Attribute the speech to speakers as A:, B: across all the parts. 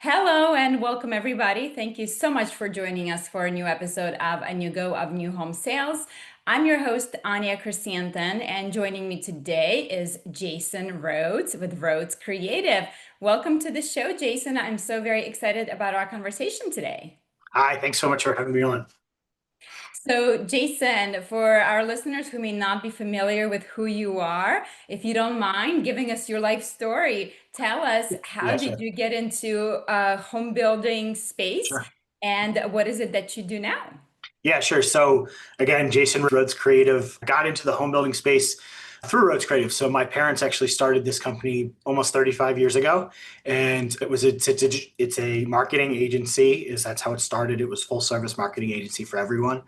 A: Hello and welcome everybody. Thank you so much for joining us for a new episode of A New Go of New Home Sales. I'm your host, Anya Chrysanthon, and joining me today is Jason Rhoads with Rhoads Creative. Welcome to the show, Jason. I'm so very excited about our conversation today.
B: Hi, thanks so much for having me on.
A: So, Jason, for our listeners who may not be familiar with who you are, if you don't mind giving us your life story, tell us how
B: Yeah,
A: did
B: sure.
A: you get into a home building space
B: Sure.
A: and what is it that you do now?
B: Yeah, sure. So again, Jason Rhoads Creative got into the home building space through Rhoads Creative. So my parents actually started this company almost 35 years ago, and it's a marketing agency. Is that's how it started. It was full service marketing agency for everyone,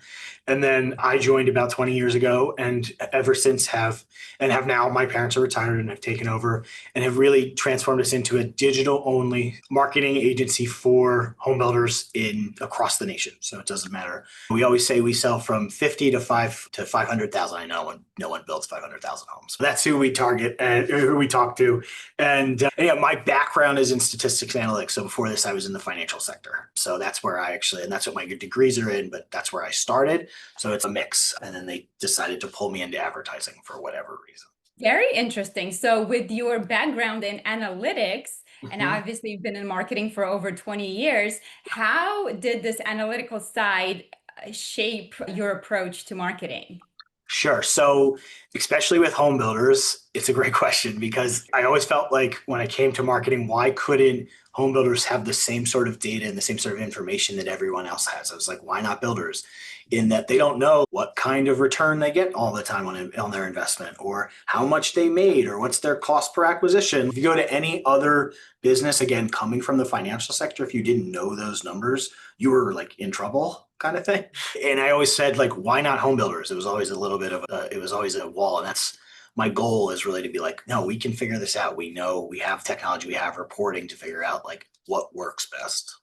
B: and then I joined about 20 years ago, and ever since have now. My parents are retired and have taken over and have really transformed us into a digital only marketing agency for home builders in across the nation. So it doesn't matter. We always say we sell from 50 to 500,000. I know no one builds 500,000 homes. That's who we target and who we talk to. And yeah, my background is in statistics analytics. So before this, I was in the financial sector. So that's where and that's what my degrees are in, but that's where I started. So it's a mix. And then they decided to pull me into advertising for whatever reason.
A: Very interesting. So, with your background in analytics, and
B: Mhm.
A: obviously you've been in marketing for over 20 years, how did this analytical side shape your approach to marketing?
B: Sure. So, especially with home builders, it's a great question because I always felt like when I came to marketing, why couldn't home builders have the same sort of data and the same sort of information that everyone else has? I was like, why not builders? In that they don't know what kind of return they get all the time on their investment or how much they made or what's their cost per acquisition. If you go to any other business, again, coming from the financial sector, if you didn't know those numbers, you were like in trouble kind of thing. And I always said, like, why not home builders? It was always a little bit of it was always a wall. And that's my goal is really to be like, no, we can figure this out. We know we have technology, we have reporting to figure out like what works best.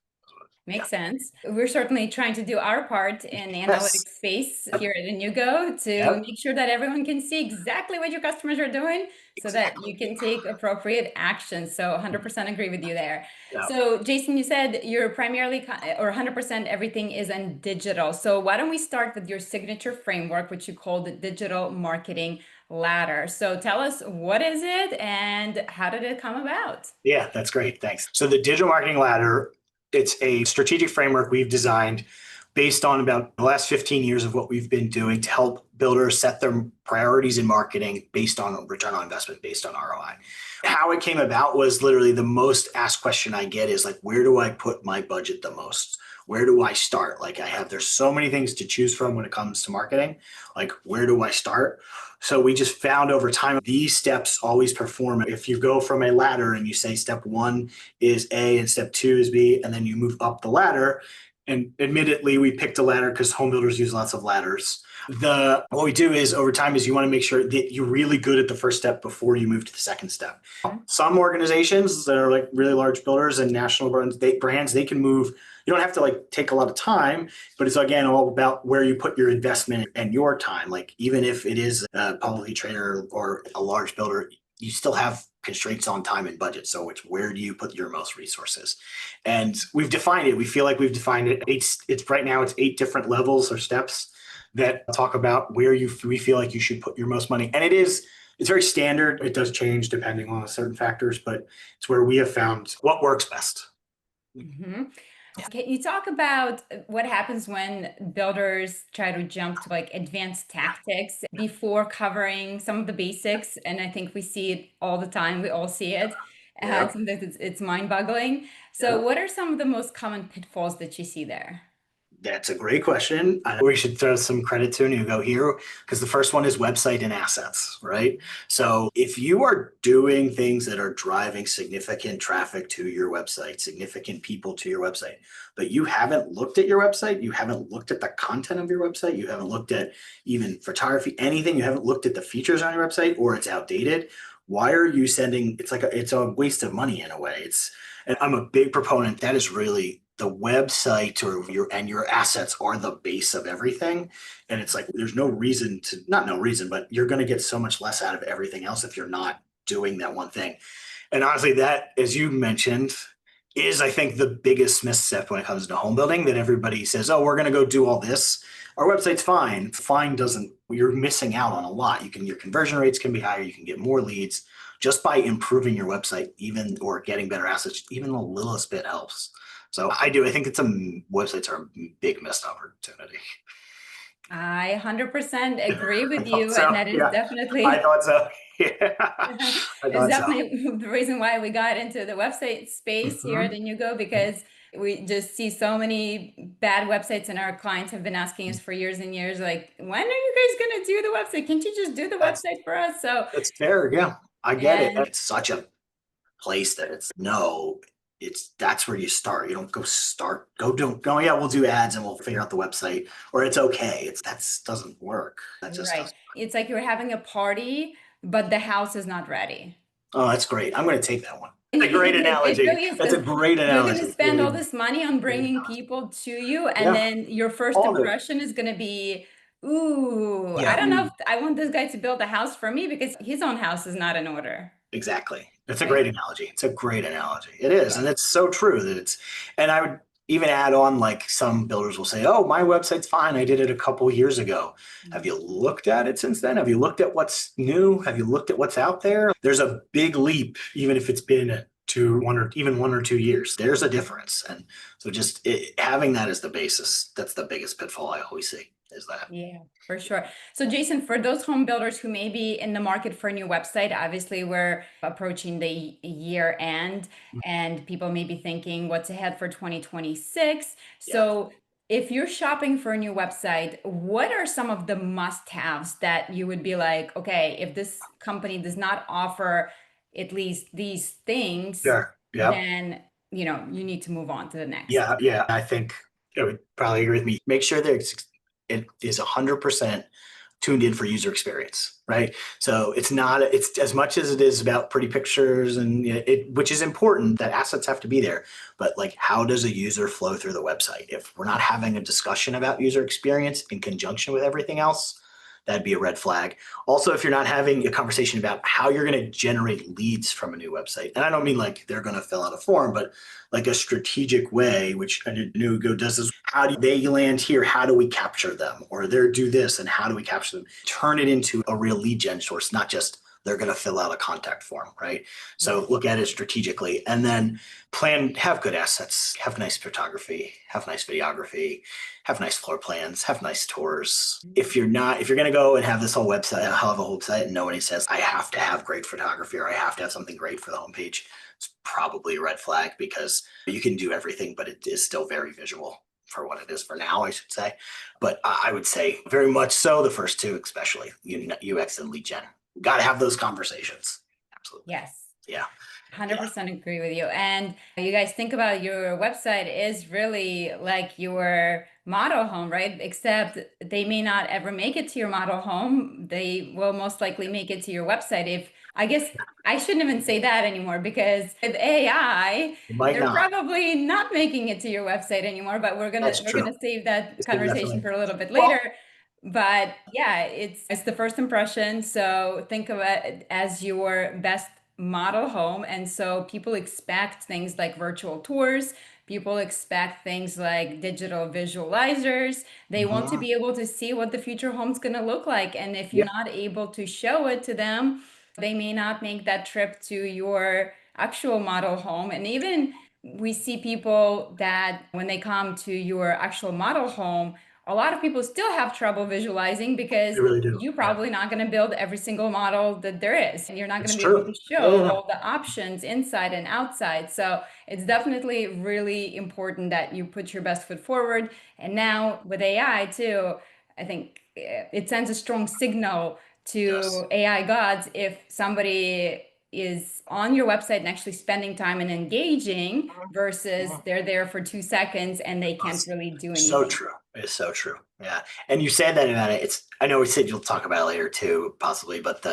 B: Yeah.
A: Makes sense. We're certainly trying to do our part in the
B: Yes.
A: analytics space here at Inugo to
B: Yep.
A: make sure that everyone can see exactly what your customers are doing so that
B: Exactly.
A: you can take appropriate action. So 100% agree with you there.
B: Yeah.
A: So Jason, you said you're primarily or 100% everything is in digital. So why don't we start with your signature framework, which you call the digital marketing ladder. So tell us what is it and how did it come about?
B: Yeah, that's great. Thanks. So the digital marketing ladder, it's a strategic framework we've designed based on about the last 15 years of what we've been doing to help builders set their priorities in marketing based on return on investment, based on ROI. How it came about was literally the most asked question I get is like, where do I put my budget the most? Where do I start? Like there's so many things to choose from when it comes to marketing. Like, where do I start? So we just found over time these steps always perform. If you go from a ladder and you say step one is A and step two is B, and then you move up the ladder, and admittedly, we picked a ladder because home builders use lots of ladders. What we do is over time is you want to make sure that you're really good at the first step before you move to the second step. Some organizations that are like really large builders and national brands, they can move. You don't have to like take a lot of time, but it's again all about where you put your investment and your time. Like even if it is a publicly traded or a large builder, you still have constraints on time and budget. So it's where do you put your most resources? And we've defined it. We feel like we've defined it. It's right now it's 8 different levels or steps that talk about where we feel like you should put your most money. And it's very standard. It does change depending on certain factors, but it's where we have found what works best.
A: Mhm. Can you talk about what happens when builders try to jump to like advanced tactics before covering some of the basics? And I think we see it all the time. We all see it.
B: Yeah.
A: Sometimes it's mind-boggling. So,
B: Yeah.
A: what are some of the most common pitfalls that you see there?
B: That's a great question. I know we should throw some credit to Nugo here because the first one is website and assets, right? So if you are doing things that are driving significant traffic to your website, significant people to your website, but you haven't looked at your website, you haven't looked at the content of your website, you haven't looked at even photography, anything, you haven't looked at the features on your website or it's outdated, why are you sending it's a waste of money in a way. And I'm a big proponent. That is really the website or your assets are the base of everything. And it's like there's no reason to not no reason, but you're going to get so much less out of everything else if you're not doing that one thing. And honestly, that as you mentioned, is, I think, the biggest misstep when it comes to home building, that everybody says, oh, we're going to go do all this. Our website's fine. Fine doesn't, you're missing out on a lot. Your conversion rates can be higher. You can get more leads just by improving your website, even, or getting better assets. Even the littlest bit helps. So I think websites are a big missed opportunity.
A: I 100% agree
B: I
A: with
B: thought
A: you, and
B: so.
A: that is
B: Yeah, I
A: definitely
B: thought so. Yeah, I
A: it's
B: thought so.
A: definitely the reason why we got into the website space here at
B: Mhm.
A: Inugo, because we just see so many bad websites, and our clients have been asking us for years and years, like, when are you guys going to do the website? Can't you just do the
B: That's
A: website for us? So,
B: that's fair. Yeah, I get it.
A: and
B: It's such a place that it's no, it's that's where you start. You don't go start, go do go, yeah, we'll do ads and we'll figure out the website, or it's okay. That's doesn't work. That just
A: right,
B: doesn't.
A: it's like you're having a party, but the house is not ready.
B: Oh, that's great. I'm going to take that one.
A: And
B: That's a great
A: it
B: analogy.
A: really is,
B: That's a
A: because
B: great
A: you're going to
B: analogy. It
A: spend
B: really,
A: all this money on
B: really
A: bringing
B: does.
A: people to you, and
B: Yeah,
A: then your first
B: all of it.
A: impression is going to be, ooh, I
B: Yeah,
A: don't know if I want this guy to build a house for me because his own house is not in order,
B: exactly. It's a
A: right?
B: great analogy. It's a great analogy. It is. And it's so true that and I would even add on, like, some builders will say, oh, my website's fine. I did it a couple years ago. Have you looked at it since then? Have you looked at what's new? Have you looked at what's out there? There's a big leap, even if it's been one or even 1 or 2 years. There's a difference. And so having that as the basis, that's the biggest pitfall I always see, is that.
A: Yeah, for sure. So, Jason, for those home builders who may be in the market for a new website, obviously we're approaching the year end, and people may be thinking what's ahead for 2026.
B: Yeah.
A: So, if you're shopping for a new website, what are some of the must-haves that you would be like, okay, if this company does not offer at least these things,
B: Sure. Yep.
A: then you need to move on to the next.
B: Yeah, yeah. I think it would probably agree with me. Make sure that it is 100% tuned in for user experience, right? So it's as much as it is about pretty pictures and, which is important, that assets have to be there. But, like, how does a user flow through the website? If we're not having a discussion about user experience in conjunction with everything else, that'd be a red flag. Also, if you're not having a conversation about how you're going to generate leads from a new website, and I don't mean like they're going to fill out a form, but like a strategic way, which Nugo does, is how do they land here? How do we capture them? Or they do this, and how do we capture them? Turn it into a real lead gen source, not just they're going to fill out a contact form, right? So look at it strategically, and then have good assets, have nice photography, have nice videography, have nice floor plans, have nice tours. If you're going to go and have this whole website, have a whole website, and nobody says, I have to have great photography, or I have to have something great for the homepage, it's probably a red flag, because you can do everything, but it is still very visual for what it is for now, I should say. But I would say very much so the first two, especially UX and lead gen. Got to have those conversations. Absolutely.
A: Yes.
B: Yeah. Yeah.
A: 100% agree with you. And you guys think about, your website is really like your model home, right? Except they may not ever make it to your model home. They will most likely make it to your website. If I guess I shouldn't even say that anymore, because with AI,
B: It might
A: they're
B: not.
A: probably not making it to your website anymore, but we're gonna
B: That's
A: we're
B: true.
A: gonna save that
B: It's definitely.
A: conversation for a little bit later.
B: Well,
A: But yeah, it's the first impression. So think of it as your best model home. And so people expect things like virtual tours. People expect things like digital visualizers. They want to
B: mhm.
A: be able to see what the future home's going to look like. And if you're
B: Yeah,
A: not able to show it to them, they may not make that trip to your actual model home. And even we see people that when they come to your actual model home, a lot of people still have trouble visualizing,
B: they
A: because
B: really do.
A: you're
B: Yeah,
A: probably not going to build every single model that there is, and you're not going
B: it's
A: to be able to
B: true. Yeah,
A: show
B: yeah,
A: all the options inside and outside. So it's definitely really important that you put your best foot forward. And now with AI too, I think it sends a strong signal
B: it does.
A: to AI gods if somebody is on your website and actually spending time and engaging, versus
B: Mhm.
A: they're there for 2 seconds and they can't
B: It's
A: really do
B: so
A: anything.
B: true. It's so true. Yeah. And you said that about it. I know we said you'll talk about it later too, possibly, but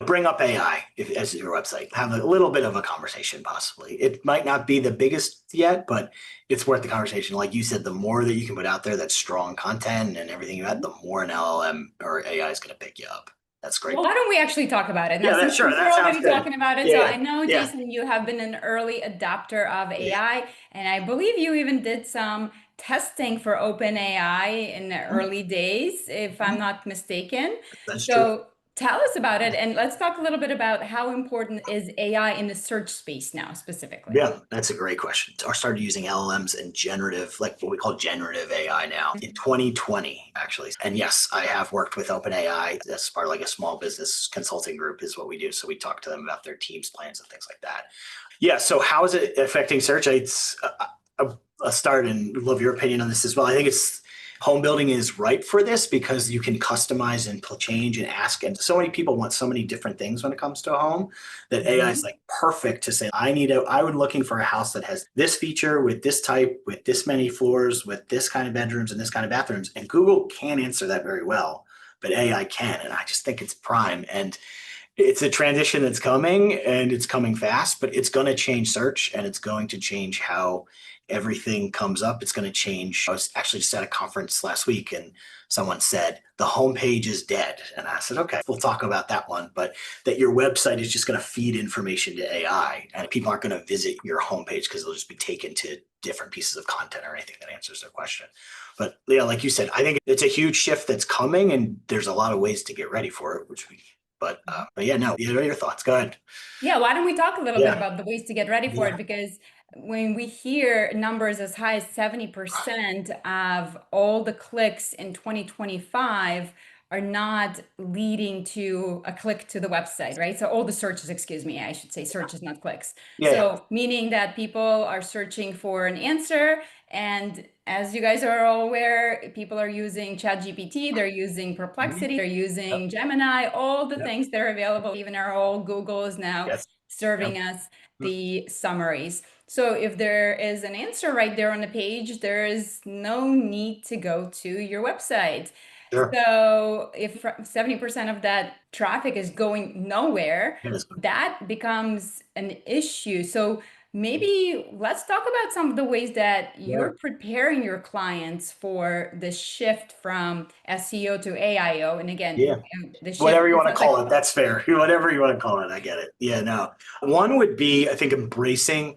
B: bring up AI as your website. Have a little bit of a conversation, possibly. It might not be the biggest yet, but it's worth the conversation. Like you said, the more that you can put out there that's strong content and everything you had, the more an LLM or AI is going to pick you up. That's great.
A: Well, why don't we actually talk about it now?
B: Yeah,
A: Since
B: sure.
A: we're
B: That sounds
A: already
B: good.
A: talking about it,
B: Yeah,
A: so
B: yeah,
A: I know,
B: yeah,
A: Jason, you have been an early adopter of
B: yeah.
A: AI, and I believe you even did some testing for OpenAI in the
B: Mhm,
A: early days, if I'm
B: mhm.
A: not mistaken.
B: That's true.
A: So tell us about it, and let's talk a little bit about how important is AI in the search space now, specifically.
B: Yeah, that's a great question. I started using LLMs and generative, like what we call generative AI now in 2020, actually. And yes, I have worked with OpenAI as part of like a small business consulting group is what we do. So we talk to them about their teams plans and things like that. Yeah. So how is it affecting search? It's a start and love your opinion on this as well. I think it's home building is ripe for this because you can customize and change and ask. And so many people want so many different things when it comes to a home that AI is
A: Mhm.
B: like perfect to say, I would looking for a house that has this feature with this type, with this many floors, with this kind of bedrooms and this kind of bathrooms. And Google can answer that very well, but AI can. And I just think it's prime. And it's a transition that's coming and it's coming fast, but it's going to change search and it's going to change how everything comes up. It's going to change. I was actually just at a conference last week and someone said the homepage is dead. And I said, okay, we'll talk about that one, but that your website is just going to feed information to AI and people aren't going to visit your homepage because they'll just be taken to different pieces of content or anything that answers their question. But yeah, like you said, I think it's a huge shift that's coming and there's a lot of ways to get ready for it, which we but yeah, no, your thoughts. Go ahead.
A: Yeah, why don't we talk a little bit
B: Yeah,
A: about the ways to get ready for
B: yeah,
A: it? Because when we hear numbers as high as 70% of all the clicks in 2025 are not leading to a click to the website, right? So all the searches, excuse me, I should say searches, not clicks.
B: yeah, yeah.
A: So meaning that people are searching for an answer, and as you guys are all aware, people are using ChatGPT, they're using
B: Mhm.
A: Perplexity, they're
B: Yep,
A: using Gemini, all the
B: yep,
A: things that are available. Even our old Google is now
B: yes, yep,
A: serving us
B: mm,
A: the summaries. So if there is an answer right there on the page, there is no need to go to your website.
B: sure.
A: So if 70% of that traffic is going nowhere,
B: Yes.
A: that becomes an issue. So maybe let's talk about some of the ways that you're
B: Sure.
A: preparing your clients for the shift from SEO to AIO. And again,
B: Yeah.
A: the shift
B: Whatever you
A: is
B: want to
A: not
B: call
A: like,
B: it, that's fair. Whatever you want to call it, I get it. Yeah, no. One would be, I think, embracing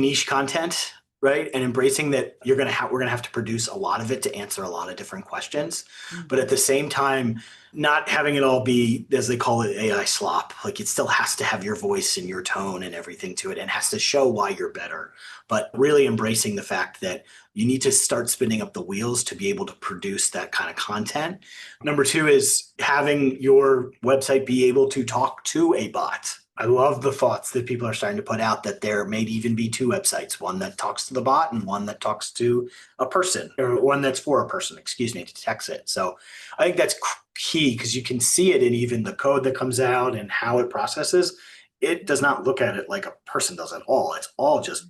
B: niche content, right? And embracing that we're gonna have to produce a lot of it to answer a lot of different questions. But at
A: Mhm.
B: the same time, not having it all be, as they call it, AI slop. Like it still has to have your voice and your tone and everything to it and has to show why you're better. But really embracing the fact that you need to start spinning up the wheels to be able to produce that kind of content. Number two is having your website be able to talk to a bot. I love the thoughts that people are starting to put out that there may even be two websites, one that talks to the bot and one that talks to a person, or one that's for a person, excuse me, to text it. So I think that's key because you can see it in even the code that comes out and how it processes. It does not look at it like a person does at all. It's all just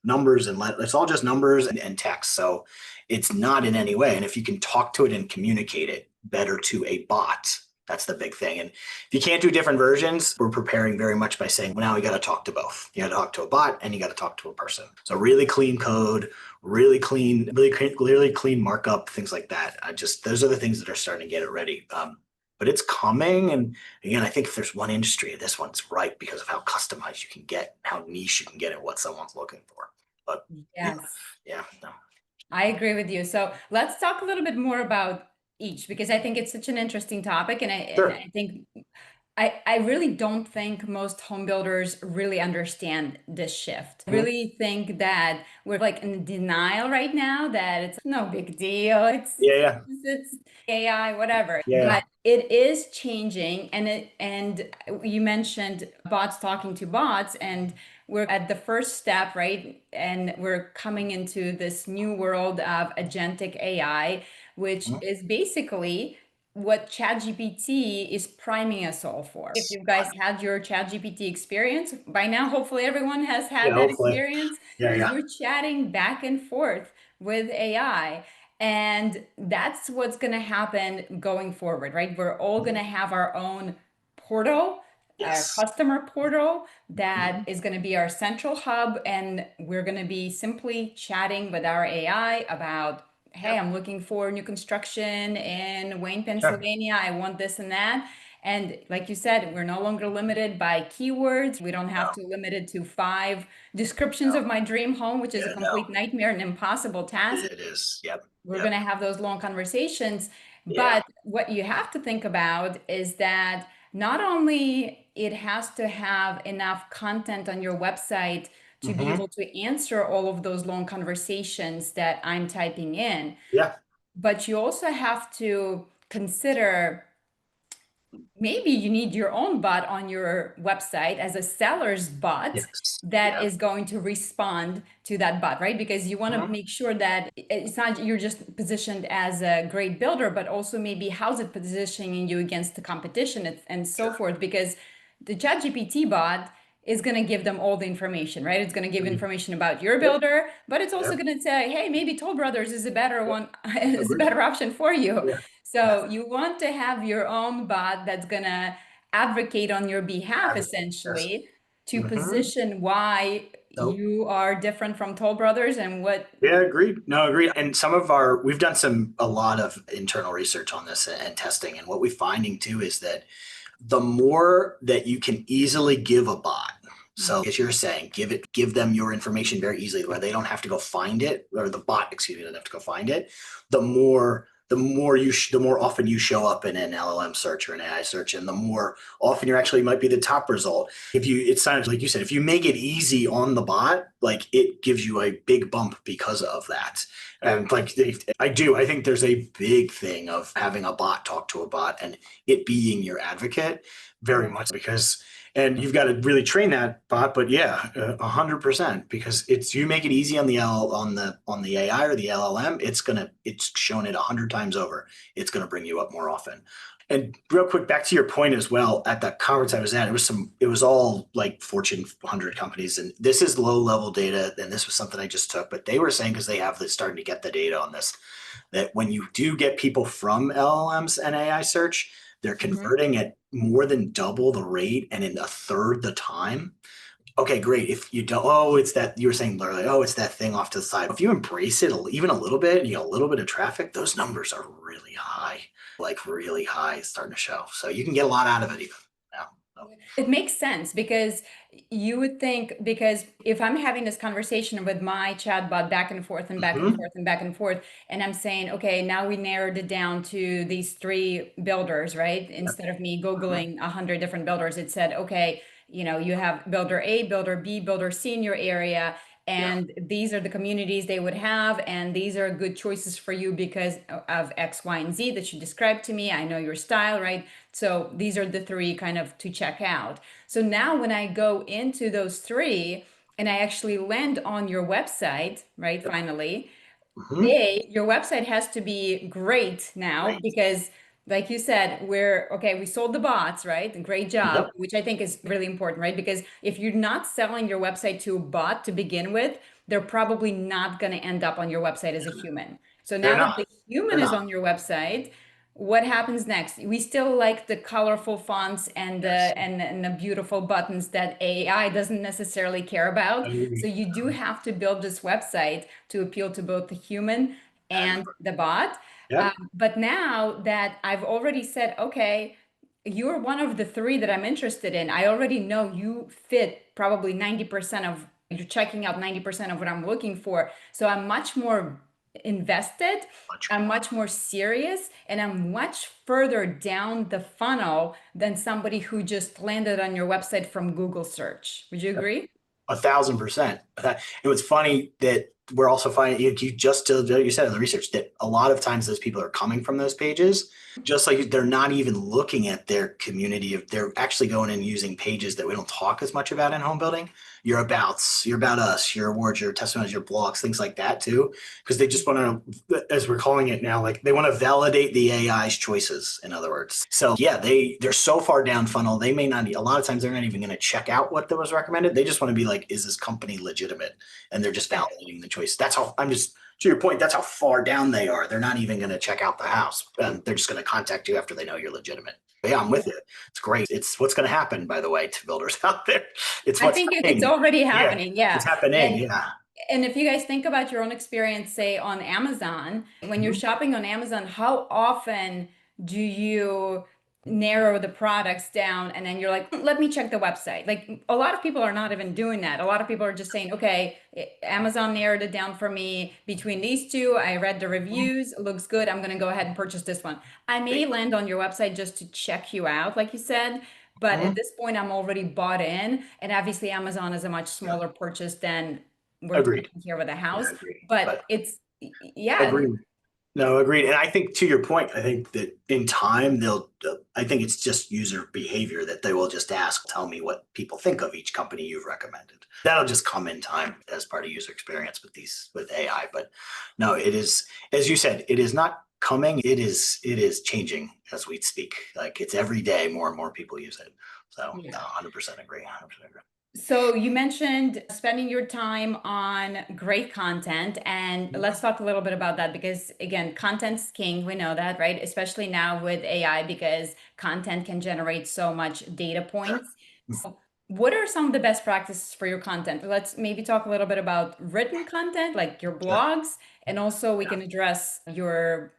B: numbers and it's all just numbers and text. So it's not in any way. And if you can talk to it and communicate it better to a bot, that's the big thing. And if you can't do different versions, we're preparing very much by saying, well, now we got to talk to both. You got to talk to a bot and you got to talk to a person. So really clean code, really clean markup, things like that. Those are the things that are starting to get it ready. But it's coming. And again, I think if there's one industry, this one's right because of how customized you can get, how niche you can get at what someone's looking for. But yeah,
A: Yes.
B: yeah, no,
A: I agree with you. So let's talk a little bit more about each because I think it's such an interesting topic, and
B: sure.
A: I think I really don't think most home builders really understand this shift. I
B: Mhm.
A: really think that we're like in denial right now that it's no big deal.
B: Yeah, yeah,
A: It's AI, whatever.
B: yeah.
A: But it is changing, and you mentioned bots talking to bots, and we're at the first step, right? And we're coming into this new world of agentic AI, which
B: Mhm.
A: is basically what ChatGPT is priming us all for. If you guys had your ChatGPT experience, by now, hopefully everyone has
B: Yeah,
A: had that
B: hopefully.
A: experience.
B: Yeah, yeah.
A: You're chatting back and forth with AI. And that's what's going to happen going forward, right? We're all going
B: Mhm.
A: to have our own portal, our
B: Yes.
A: customer portal that
B: Mhm.
A: is going to be our central hub. And we're going to be simply chatting with our AI about hey, I'm looking for new construction in Wayne,
B: Sure.
A: Pennsylvania. I want this and that. And like you said, we're no longer limited by keywords. We don't have
B: No,
A: to limit it to 5 descriptions
B: no.
A: of my dream home, which is a
B: Yeah, no.
A: complete nightmare and impossible task.
B: It is. Yep.
A: We're
B: Yep.
A: going to have those long conversations.
B: Yeah.
A: But what you have to think about is that not only it has to have enough content on your website to be
B: Hmm.
A: able to answer all of those long conversations that I'm typing in,
B: Yeah.
A: but you also have to consider maybe you need your own bot on your website as a seller's bot
B: Yes.
A: that
B: Yeah.
A: is going to respond to that bot, right? Because you want to
B: Mhm.
A: make sure that it's not you're just positioned as a great builder, but also maybe how's it positioning you against the competition and so
B: Sure.
A: forth. Because the ChatGPT bot is going to give them all the information, right? It's going to give
B: Mhm.
A: information about your
B: Yep.
A: builder, but it's also
B: Yep.
A: going to say, hey, maybe Toll Brothers is a better
B: Yep.
A: one, is a
B: Agreed.
A: better option for you.
B: Yeah. Yeah.
A: So you want to have your own bot that's going to advocate on your behalf,
B: Advocate. Yes.
A: essentially, to
B: Hmm.
A: position why
B: Nope.
A: you are different from Toll Brothers and what.
B: Yeah, agreed. No, agreed. And we've done a lot of internal research on this and testing. And what we're finding too is that the more that you can easily give a bot, so
A: Mhm.
B: as you're saying, give them your information very easily where they don't have to go find it, or the bot, excuse me, doesn't have to go find it, the more often you show up in an LLM search or an AI search, and the more often you're actually might be the top result. It sounds like you said, if you make it easy on the bot, like it gives you a big bump because of that. And I think there's a big thing of having a bot talk to a bot and it being your advocate very
A: Yeah.
B: much and you've got to really train that bot, but yeah, 100%, because you make it easy on the AI or the LLM, it's shown it 100 times over. It's going to bring you up more often. And real quick, back to your point as well, at that conference I was at, it was all like Fortune 100 companies. And this is low level data. And this was something I just took, but they were saying, because they have this starting to get the data on this, that when you do get people from LLMs and AI search, they're
A: Mhm.
B: converting at more than double the rate and in a third the time. Okay, great. If you don't, oh, it's that you were saying literally, oh, it's that thing off to the side. If you embrace it even a little bit, you know, a little bit of traffic, those numbers are really high, like really high, starting to show. So you can get a lot out of it even now. So,
A: It makes sense because you would think, because if I'm having this conversation with my chatbot back and forth and back and
B: mhm.
A: forth and back and forth, and I'm saying, okay, now we narrowed it down to these 3 builders, right?
B: Yep.
A: Instead of me
B: Mhm.
A: Googling 100 different builders, it said, okay, you have builder A, builder B, builder C in your area,
B: Yeah.
A: and these are the communities they would have, and these are good choices for you because of X, Y, and Z that you described to me. I know your style, right? So these are the 3 kind of to check out. So now when I go into those 3 and I actually land on your website, right,
B: Yep.
A: finally,
B: Mhm.
A: your website has to be great now
B: Great.
A: because like you said, we sold the bots, right? Great job,
B: Yep.
A: which I think is really important, right? Because if you're not selling your website to a bot to begin with, they're probably not going to end up on your website as a human. So
B: They're
A: now that
B: not.
A: the
B: They're
A: human is
B: not.
A: on your website, what happens next? We still like the colorful fonts and
B: Yes.
A: the beautiful buttons that AI doesn't necessarily care about.
B: I
A: So
B: agree.
A: you do have to build this website to appeal to both the human
B: And
A: and the bot.
B: yep.
A: But now that I've already said, okay, you're one of the 3 that I'm interested in, I already know you fit probably 90% of, you're checking out 90% of what I'm looking for. So I'm much more invested,
B: Much
A: I'm
B: more.
A: much more serious, and I'm much further down the funnel than somebody who just landed on your website from Google search. Would you agree?
B: 1,000%. It was funny that we're also finding you said in the research that a lot of times those people are coming from those pages, just like they're not even looking at their community. They're actually going and using pages that we don't talk as much about in home building. Your about us, your awards, your testimonials, your blogs, things like that too, because they just want to, as we're calling it now, like they want to validate the AI's choices. In other words, so yeah, they're so far down funnel. They may not. A lot of times they're not even going to check out what was recommended. They just want to be like, is this company legitimate? And they're just
A: Yeah.
B: validating the choice. That's how I'm just to your point. That's how far down they are. They're not even going to check out the house. They're just going to contact you after they know you're legitimate. But yeah, I'm with you. It's great. It's what's going to happen, by the way, to builders out there. It's
A: I
B: what's
A: think it's
B: happening.
A: already
B: Yeah,
A: happening.
B: it's
A: Yeah.
B: happening.
A: And
B: Yeah.
A: And if you guys think about your own experience, say on Amazon, when you're
B: Mhm.
A: shopping on Amazon, how often do you narrow the products down and then you're like, let me check the website? Like a lot of people are not even doing that. A lot of people are just saying, okay, Amazon narrowed it down for me between these two. I read the reviews, it looks good. I'm going to go ahead and purchase this one. I may land on your website just to check you out, like you said. But at
B: Mhm.
A: this point, I'm already bought in. And obviously, Amazon is a much
B: Yeah,
A: smaller purchase than we're
B: agreed.
A: talking here with a
B: Yeah,
A: house,
B: agreed.
A: but
B: But
A: it's yeah,
B: agreed. No, agreed. And I think to your point, I think that in time I think it's just user behavior that they will just ask, tell me what people think of each company you've recommended. That'll just come in time as part of user experience with AI. But no, it is, as you said, it is not coming. It is changing as we speak. Like it's every day more and more people use it. So no,
A: yeah.
B: 100% agree. 100% agree.
A: So you mentioned spending your time on great content, and let's talk a little bit about that because again, content's king. We know that, right? Especially now with AI because content can generate so much data
B: Sure.
A: points. So what are some of the best practices for your content? Let's maybe talk a little bit about written content, like your
B: Sure.
A: blogs, and also we
B: Yeah.
A: can address your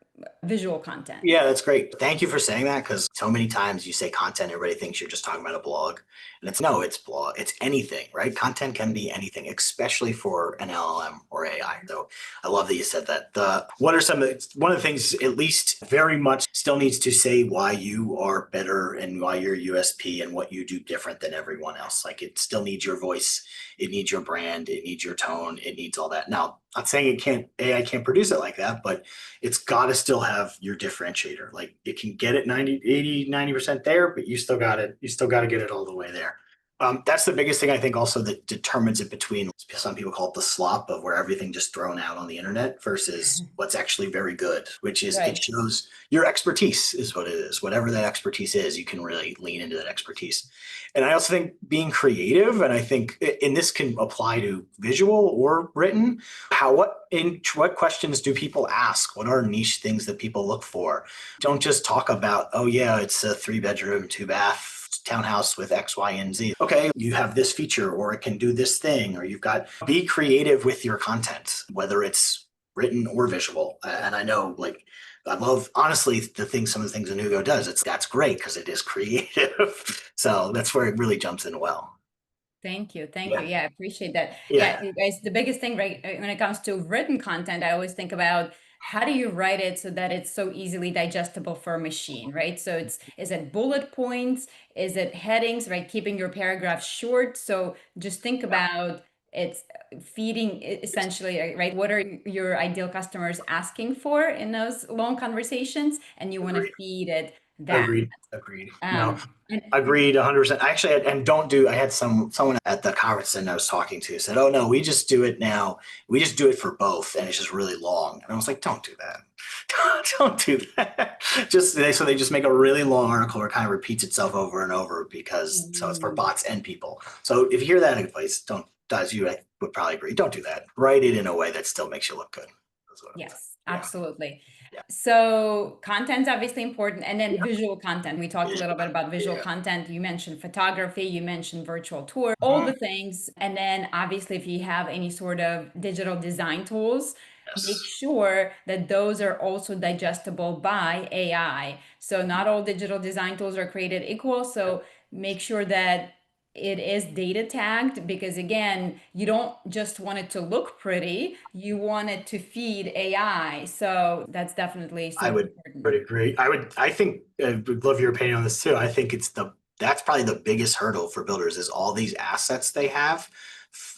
A: visual content.
B: Yeah, that's great. Thank you for saying that because so many times you say content, everybody thinks you're just talking about a blog. And it's no, it's blog, it's anything, right? Content can be anything, especially for an LLM or AI. So I love that you said that. What are one of the things, at least very much still needs to say why you are better and why you're USP and what you do different than everyone else. Like it still needs your voice, it needs your brand, it needs your tone, it needs all that. Now, not saying AI can't produce it like that, but it's got to still have your differentiator. Like it can get it 90, 80, 90% there, but you still got to get it all the way there. That's the biggest thing I think also that determines it between some people call it the slop of where everything just thrown out on the internet versus what's actually very good, which is it
A: Right.
B: shows your expertise is what it is. Whatever that expertise is, you can really lean into that expertise. And I also think being creative, and I think and this can apply to visual or written, what questions do people ask? What are niche things that people look for? Don't just talk about, oh yeah, it's a 3 bedroom, 2 bath townhouse with X, Y, and Z. Okay, you have this feature or it can do this thing, or be creative with your content, whether it's written or visual. And I know like I love honestly some of the things Inugo does. That's great because it is creative. So that's where it really jumps in well.
A: Thank you. Thank you.
B: Yeah.
A: Yeah, I appreciate that. Yeah,
B: Yeah.
A: you guys, the biggest thing, right, when it comes to written content, I always think about how do you write it so that it's so easily digestible for a machine, right? So is it bullet points? Is it headings, right? Keeping your paragraph short. So just think
B: Yeah.
A: about it's feeding essentially, right? What are your ideal customers asking for in those long conversations? And you want to
B: Agreed.
A: feed it that.
B: Agreed. Agreed. No,
A: Um, and
B: agreed 100%. Actually, and don't do, I had someone at the conference that I was talking to said, oh no, we just do it now. We just do it for both. And it's just really long. And I was like, don't do that. Don't do that. So they just make a really long article or kind of repeats itself over and over so it's for
A: mm,
B: bots and people. So if you hear that in place, don't, as you I would probably agree, don't do that. Write it in a way that still makes you look good. That's what I would say.
A: yes,
B: Yeah.
A: absolutely.
B: Yeah.
A: So content's obviously important, and then
B: Yeah.
A: visual content. We talked a little
B: Visual.
A: bit about visual
B: Yeah.
A: content. You mentioned photography, you mentioned virtual tour, all the
B: Mhm.
A: things. And then obviously, if you have any sort of digital design tools, make
B: Yes.
A: sure that those are also digestible by AI. So not all digital design tools are created equal. So make sure that it is data tagged because again, you don't just want it to look pretty, you want it to feed AI. So that's definitely
B: I
A: super
B: would
A: important.
B: agree. I think I would love your opinion on this too. I think that's probably the biggest hurdle for builders is all these assets they have.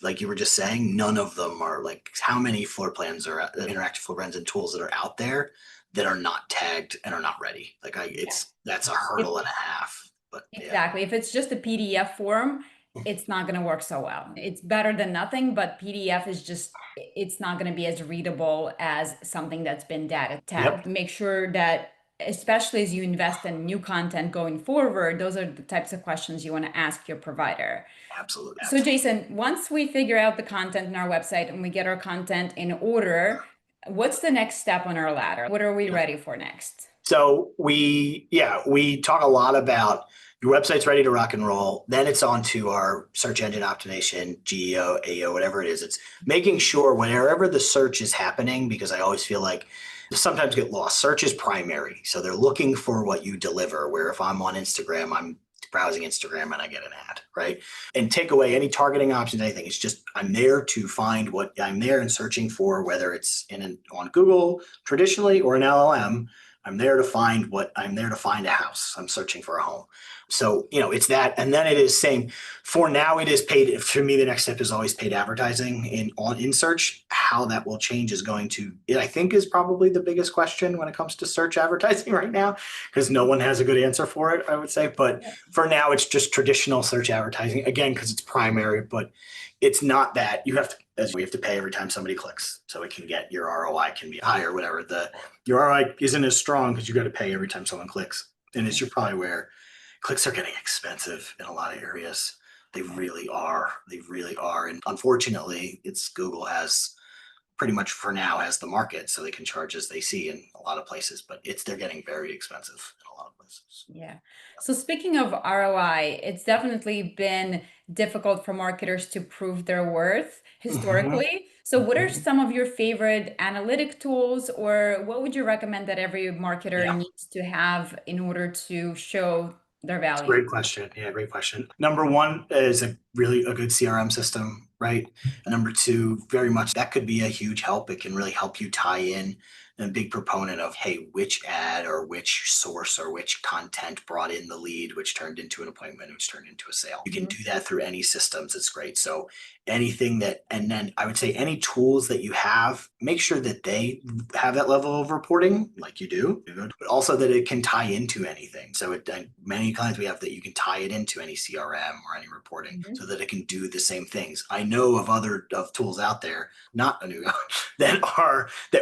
B: Like you were just saying, none of them are like how many floor plans or interactive floor plans and tools that are out there that are not tagged and are not ready. Like
A: Yeah.
B: that's a
A: If
B: hurdle and a half. But yeah,
A: exactly, if it's just a PDF form, it's not going to work so well. It's better than nothing, but PDF is just it's not going to be as readable as something that's been data
B: yep,
A: tagged. Make sure that especially as you invest in new content going forward, those are the types of questions you want to ask your provider.
B: absolutely,
A: So,
B: absolutely.
A: Jason, once we figure out the content in our website and we get our content in order, what's the next step on our ladder? What are we ready for next?
B: So we talk a lot about your website's ready to rock and roll. Then it's on to our search engine optimization, GEO, AEO, whatever it is. It's making sure wherever the search is happening, because I always feel like sometimes get lost. Search is primary. So they're looking for what you deliver, where if I'm on Instagram, I'm browsing Instagram and I get an ad, right? And take away any targeting options, anything. It's just I'm there to find what I'm there and searching for, whether it's on Google traditionally or an LLM. I'm there to find a house. I'm searching for a home. So, it's that. And then it is saying for now it is paid. For me, the next step is always paid advertising in search. How that will change is I think is probably the biggest question when it comes to search advertising right now, because no one has a good answer for it, I would say. But for now, it's just traditional search advertising, again, because it's primary, but it's not that we have to pay every time somebody clicks, so it can get your ROI can be higher, whatever. Your ROI isn't as strong because you got to pay every time someone clicks. And as you're probably aware, clicks are getting expensive in a lot of areas. They really are. And unfortunately, Google has pretty much for now has the market, so they can charge as they see in a lot of places, but they're getting very expensive in a lot of places.
A: Yeah. So speaking of ROI, it's definitely been difficult for marketers to prove their worth historically. So what are some of your favorite analytic tools, or what would you recommend that every marketer needs to have in order to show their value?
B: Great question. Yeah, great question. Number one is a good CRM system, right? Number two, very much that could be a huge help. It can really help you tie in. I'm a big proponent of, hey, which ad or which source or which content brought in the lead, which turned into an appointment, which turned into a sale. You can do that through any systems. It's great. So and then I would say any tools that you have, make sure that they have that level of reporting like you do, but also that it can tie into anything. So many clients we have that you can tie it into any CRM or any reporting so that it can do the same things. I know of tools out there, not Anugo,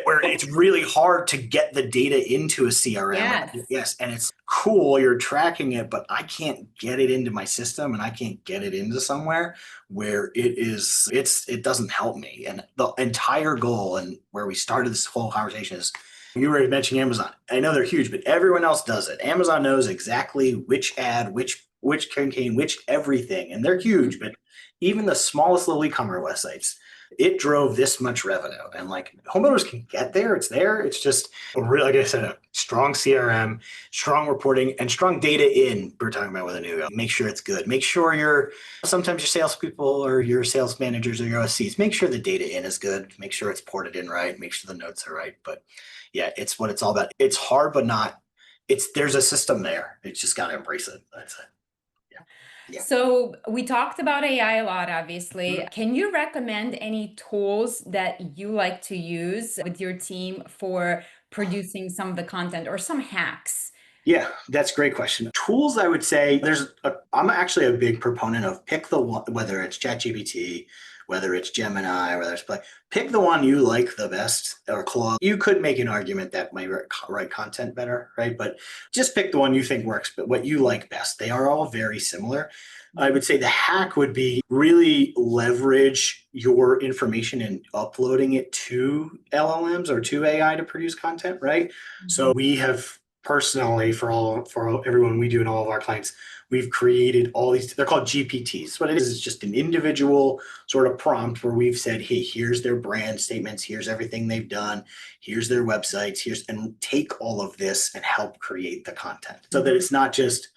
B: where it's really hard to get the data into a CRM. Yes. And it's cool, you're tracking it, but I can't get it into my system and I can't get it into somewhere where it doesn't help me. And the entire goal and where we started this whole conversation is, you were mentioning Amazon. I know they're huge, but everyone else does it. Amazon knows exactly which ad, which campaign, which everything, and they're huge, but even the smallest little e-commerce websites, it drove this much revenue. And like homebuilders can get there. It's there. It's just like I said, a strong CRM, strong reporting, and strong data in. We're talking about with Anugo. Make sure it's good. Make sure sometimes your salespeople or your sales managers or your OSCs, make sure the data in is good. Make sure it's ported in right. Make sure the notes are right. But yeah, it's what it's all about. It's hard, but there's a system there. It's just got to embrace it. That's it. Yeah.
A: So we talked about AI a lot, obviously. Can you recommend any tools that you like to use with your team for producing some of the content or some hacks?
B: Yeah, that's a great question. Tools, I would say I'm actually a big proponent of pick the one, whether it's ChatGPT, whether it's Gemini, whether it's pick the one you like the best, or Claude. You could make an argument that might write content better, right? But just pick the one you think works, but what you like best. They are all very similar. I would say the hack would be really leverage your information and uploading it to LLMs or to AI to produce content, right? So we have personally, for everyone we do and all of our clients, we've created all these, they're called GPTs. What it is just an individual sort of prompt where we've said, hey, here's their brand statements, here's everything they've done, here's their websites, and take all of this and help create the content so that it's not just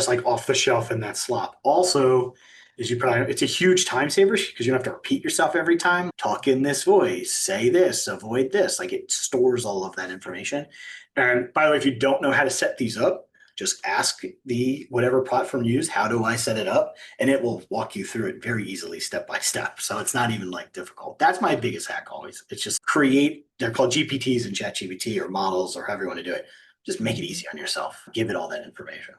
B: like off the shelf in that slop. Also, it's a huge time saver because you don't have to repeat yourself every time. Talk in this voice, say this, avoid this. Like it stores all of that information. And by the way, if you don't know how to set these up, just ask whatever platform you use, how do I set it up? And it will walk you through it very easily, step by step. So it's not even like difficult. That's my biggest hack always. It's just they're called GPTs and ChatGPT or models or however you want to do it. Just make it easy on yourself. Give it all that information.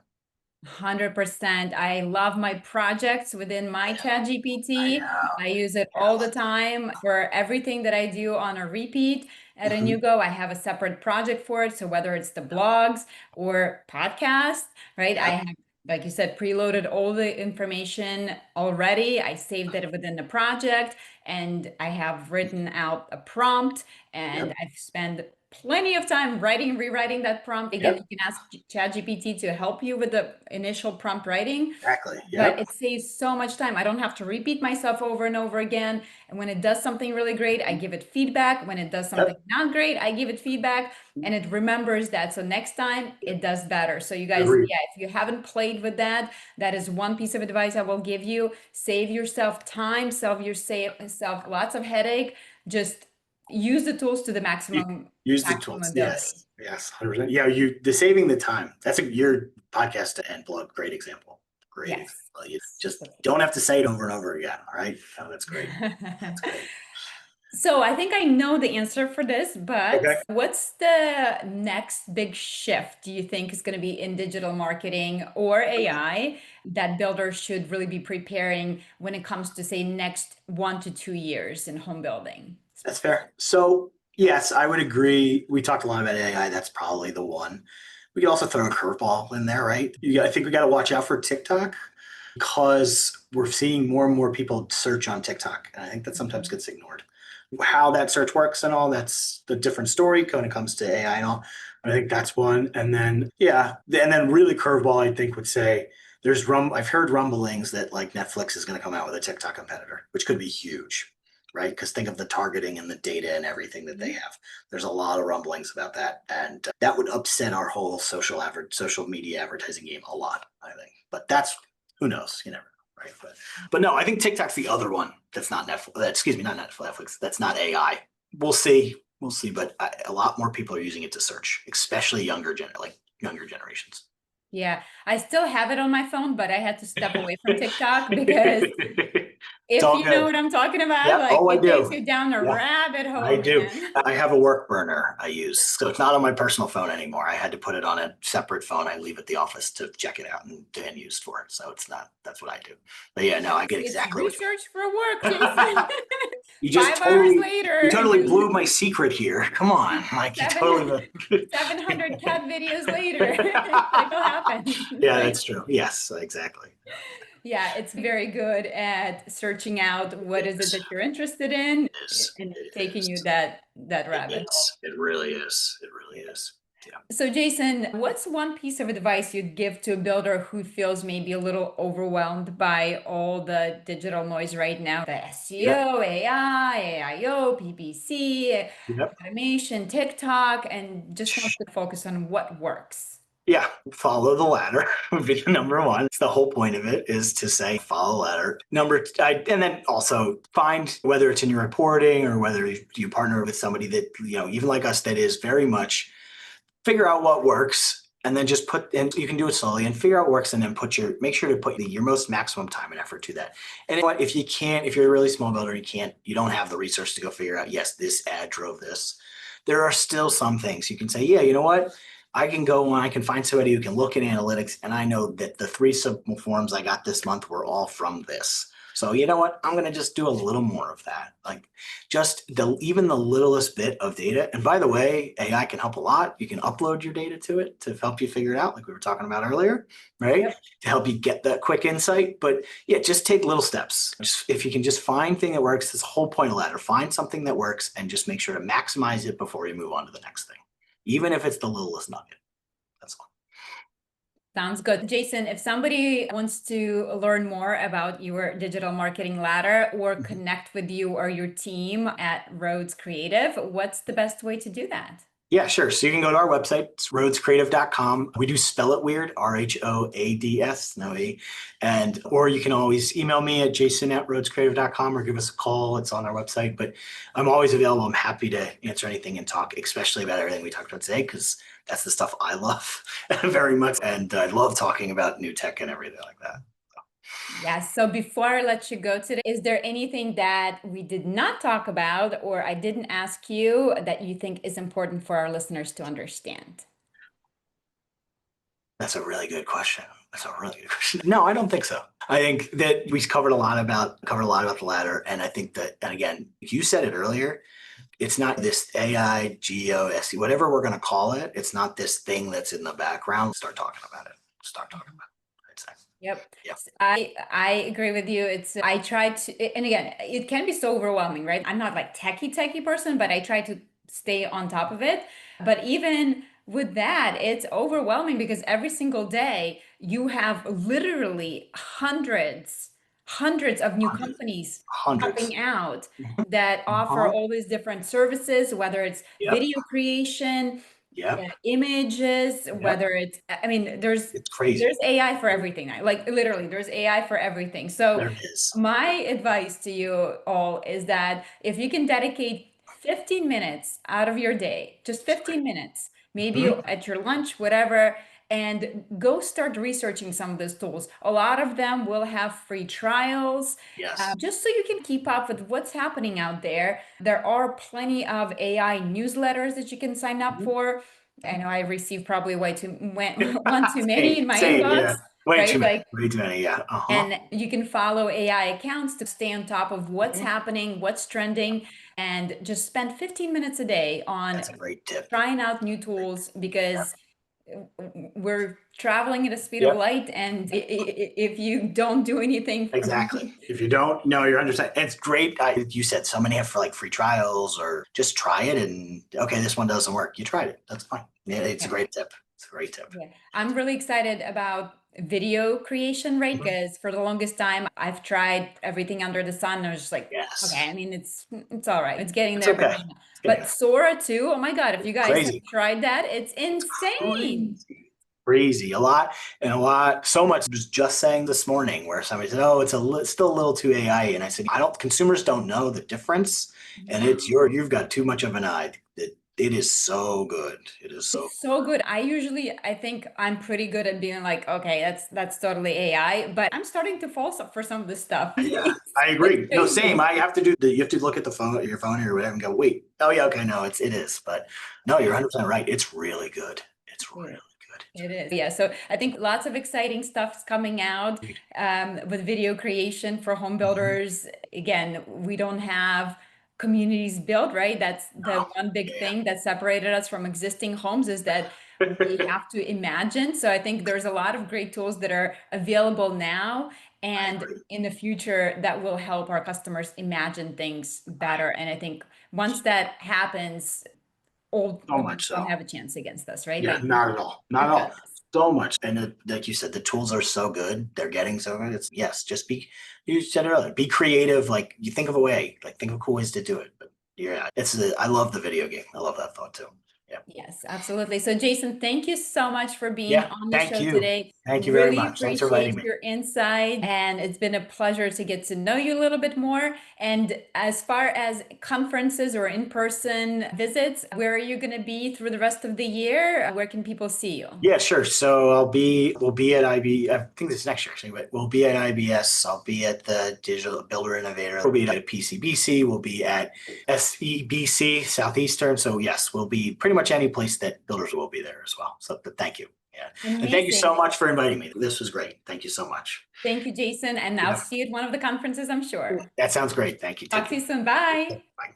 A: 100%. I love my projects within my ChatGPT. I use it all the time for everything that I do on a repeat. At Anugo, I have a separate project for it. So whether it's the blogs or podcast, right? I have, like you said, preloaded all the information already. I saved it within the project and I have written out a prompt and I've spent plenty of time writing, rewriting that prompt. Again,
B: Yep.
A: you can ask ChatGPT to help you with the initial prompt writing,
B: Exactly.
A: but
B: Yep.
A: it saves so much time. I don't have to repeat myself over and over again. And when it does something really great, I give it feedback. When it does something
B: Yep.
A: not great, I give it feedback, and it remembers that. So next time it does better. So you guys,
B: Agreed.
A: yeah, if you haven't played with that, that is one piece of advice I will give you. Save yourself time, save yourself lots of headache. Just use the tools to the
B: Use the
A: maximum
B: tools.
A: ability.
B: Yes. Yes. 100%. Yeah. The saving the time. That's your podcast and blog. Great example. Great
A: Yes.
B: example. You just don't have to say it over and over again. All right. Oh, that's great. That's great.
A: So I think I know the answer for this, but
B: Okay.
A: what's the next big shift do you think is going to be in digital marketing or AI that builders should really be preparing when it comes to, say, next 1 to 2 years in home building?
B: That's fair. So yes, I would agree. We talked a lot about AI. That's probably the one. We could also throw a curveball in there, right? I think we got to watch out for TikTok because we're seeing more and more people search on TikTok. And I think that sometimes gets ignored. How that search works and all, that's the different story when it comes to AI and all. I think that's one. And then, yeah, and then really curveball, I think would say I've heard rumblings that like Netflix is going to come out with a TikTok competitor, which could be huge, right? Because think of the targeting and the data and everything that they have. There's a lot of rumblings about that, and that would upset our whole social media advertising game a lot, I think. But that's who knows? You never know, right? But no, I think TikTok's the other one that's not Netflix. Excuse me, not Netflix. That's not AI. We'll see. We'll see. But a lot more people are using it to search, especially younger generations.
A: Yeah, I still have it on my phone, but I had to step away from TikTok because
B: It's
A: if
B: all
A: you know
B: good.
A: what I'm talking about,
B: Yeah.
A: like
B: Oh, I
A: it takes
B: do.
A: you down a
B: Yeah.
A: rabbit
B: I
A: hole,
B: do.
A: man.
B: I have a work burner I use. So it's not on my personal phone anymore. I had to put it on a separate phone I leave at the office to check it out and use for it. So it's not, that's what I do. But yeah, no, I get
A: It's
B: exactly what
A: research for work, Jason.
B: you just
A: 5 hours
B: you
A: later,
B: totally blew my secret here. Come on. Like you
A: seven
B: totally
A: 700 cat videos later. It still happens,
B: Yeah,
A: right?
B: that's true. Yes, exactly.
A: Yeah, it's very good at searching out what is it
B: Yes,
A: that you're interested in
B: it is.
A: and
B: It
A: taking
B: is.
A: you that
B: It
A: rabbit hole.
B: is. It really is. It really is. Yeah.
A: So, Jason, what's one piece of advice you'd give to a builder who feels maybe a little overwhelmed by all the digital noise right now? The
B: Yep.
A: SEO, AI, AIO, PPC,
B: Yep.
A: automation, TikTok, and just wants to focus on what works.
B: Yeah, follow the ladder would be the number one. It's the whole point of it is to say follow the ladder. And then also find whether it's in your reporting or whether you partner with somebody that, even like us, that is very much figure out what works and then just and you can do it slowly and figure out what works and then make sure to put your most maximum time and effort to that. And if you can't, if you're a really small builder, you don't have the resource to go figure out, yes, this ad drove this. There are still some things you can say, yeah, you know what? I can go on, I can find somebody who can look at analytics and I know that the 3 sub forms I got this month were all from this. So you know what? I'm going to just do a little more of that. Like even the littlest bit of data. And by the way, AI can help a lot. You can upload your data to it to help you figure it out, like we were talking about earlier, right?
A: Yep.
B: To help you get that quick insight. But yeah, just take little steps. If you can just find thing that works, this whole point of ladder, find something that works and just make sure to maximize it before you move on to the next thing, even if it's the littlest nugget. That's all.
A: Sounds good. Jason, if somebody wants to learn more about your digital marketing ladder or
B: Mhm.
A: connect with you or your team at Rhoads Creative, what's the best way to do that?
B: Yeah, sure. So you can go to our website, it's rhoadscreative.com. We do spell it weird, RHOADS, no E. Or you can always email me at jason@rhoadscreative.com or give us a call. It's on our website. But I'm always available. I'm happy to answer anything and talk, especially about everything we talked about today, because that's the stuff I love very much. And I love talking about new tech and everything like that.
A: Yes. So before I let you go today, is there anything that we did not talk about or I didn't ask you that you think is important for our listeners to understand?
B: That's a really good question. That's a really good question. No, I don't think so. I think that we covered a lot about the ladder, and I think that, and again, you said it earlier. It's not this AI, Geo, SE, whatever we're going to call it. It's not this thing that's in the background. Start talking about it. Start talking about it. I'd say.
A: Yep.
B: Yeah.
A: I agree with you. I try to, and again, it can be so overwhelming, right? I'm not like techie person, but I try to stay on top of it. But even with that, it's overwhelming because every single day you have literally hundreds of new
B: Hundreds.
A: companies
B: Hundreds.
A: popping out that offer
B: Uh-huh.
A: all these different services, whether it's
B: Yep.
A: video creation,
B: Yep.
A: images,
B: Yep.
A: whether it's, I mean,
B: It's crazy.
A: there's AI for everything now. Like literally, there's AI for everything. So
B: There it is.
A: my advice to you all is that if you can dedicate 15 minutes out of your day, just
B: It's great.
A: 15 minutes, maybe
B: Mhm.
A: at your lunch, whatever, and go start researching some of those tools. A lot of them will have free trials,
B: Yes.
A: just so you can keep up with what's happening out there. There are plenty of AI newsletters that you can sign up
B: Mhm.
A: for. I know I received probably one too many
B: Same,
A: in my
B: same,
A: inbox,
B: yeah. Way too
A: right?
B: many.
A: Like,
B: Way too many. Yeah. Uh-huh.
A: and you can follow AI accounts to stay on top of what's
B: Mhm.
A: happening, what's trending, and just spend 15 minutes a day on
B: That's a great tip.
A: trying out new tools because we're traveling at the speed of
B: Yep.
A: light. And if you don't do anything,
B: Exactly. If you don't know, you're understanding. It's great. You said so many have for like free trials or just try it and okay, this one doesn't work. You tried it. That's fine. Yeah, it's a
A: yeah.
B: great tip. It's a great tip.
A: Yeah, I'm really excited about video creation, right?
B: Mhm.
A: Because for the longest time, I've tried everything under the sun. And I was just like, okay,
B: Yes.
A: I mean, it's all right. It's getting
B: It's
A: there, but
B: okay.
A: not enough.
B: It's getting
A: But
B: there.
A: Sora too, oh my God, if you guys have
B: Crazy.
A: tried that, it's
B: It's
A: insane.
B: crazy. Crazy. So much was just saying this morning where somebody said, "Oh, still a little too AI," and I said, "I don't. Consumers don't know the difference, and
A: No.
B: you've got too much of an eye. It is so good. It is so
A: It's so good. I think I'm pretty good at being like, okay, that's totally AI, but I'm starting to fall for some of this stuff.
B: Yeah,
A: It's
B: I
A: it's
B: agree. No, same.
A: crazy.
B: I have to do the. You have to look at your phone or whatever, and go, "Wait, oh yeah, okay, no, it is." But no, you're
A: Yeah.
B: 100% right. It's really good. It's really
A: Yeah.
B: good.
A: It is. Yeah. So I think lots of exciting stuff's coming out with video creation for home
B: Mhm.
A: builders. Again, we don't have communities built, right? That's the
B: No,
A: one big
B: yeah,
A: thing that separated us from existing homes is that we have to imagine. So I think there's a lot of great tools that are available now
B: I
A: and
B: agree.
A: in the future that will help our customers imagine things better. And I think once that happens, old
B: So
A: homes
B: much
A: don't
B: so.
A: have a chance against us, right?
B: Yeah,
A: Like
B: not at all. Not
A: we've
B: at
A: got
B: all.
A: this.
B: So much. And like you said, the tools are so good. They're getting so good. It's yes, you said it earlier, be creative. Like you think of a way, like think of cool ways to do it. But yeah, I love the video game. I love that thought too. Yeah.
A: Yes, absolutely. So, Jason, thank you so much for being
B: Yeah.
A: on the
B: Thank
A: show
B: you.
A: today.
B: Thank you very
A: Really
B: much. Thanks for inviting
A: appreciate
B: me.
A: your insight, and it's been a pleasure to get to know you a little bit more. And as far as conferences or in-person visits, where are you going to be through the rest of the year? Where can people see you?
B: Yeah, sure. So we'll be at I think this is next year actually, but we'll be at IBS. I'll be at the Digital Builder Innovator. We'll be at PCBC. We'll be at SEBC Southeastern. So yes, we'll be pretty much any place that builders will be there as well. So but thank you. Yeah. And thank you so
A: Amazing.
B: much for inviting me. This was great. Thank you so much.
A: Thank you, Jason. And I'll
B: Yeah.
A: see you at one of the conferences, I'm sure.
B: That sounds great. Thank you. Take
A: Talk to
B: care.
A: you soon. Bye.
B: Bye.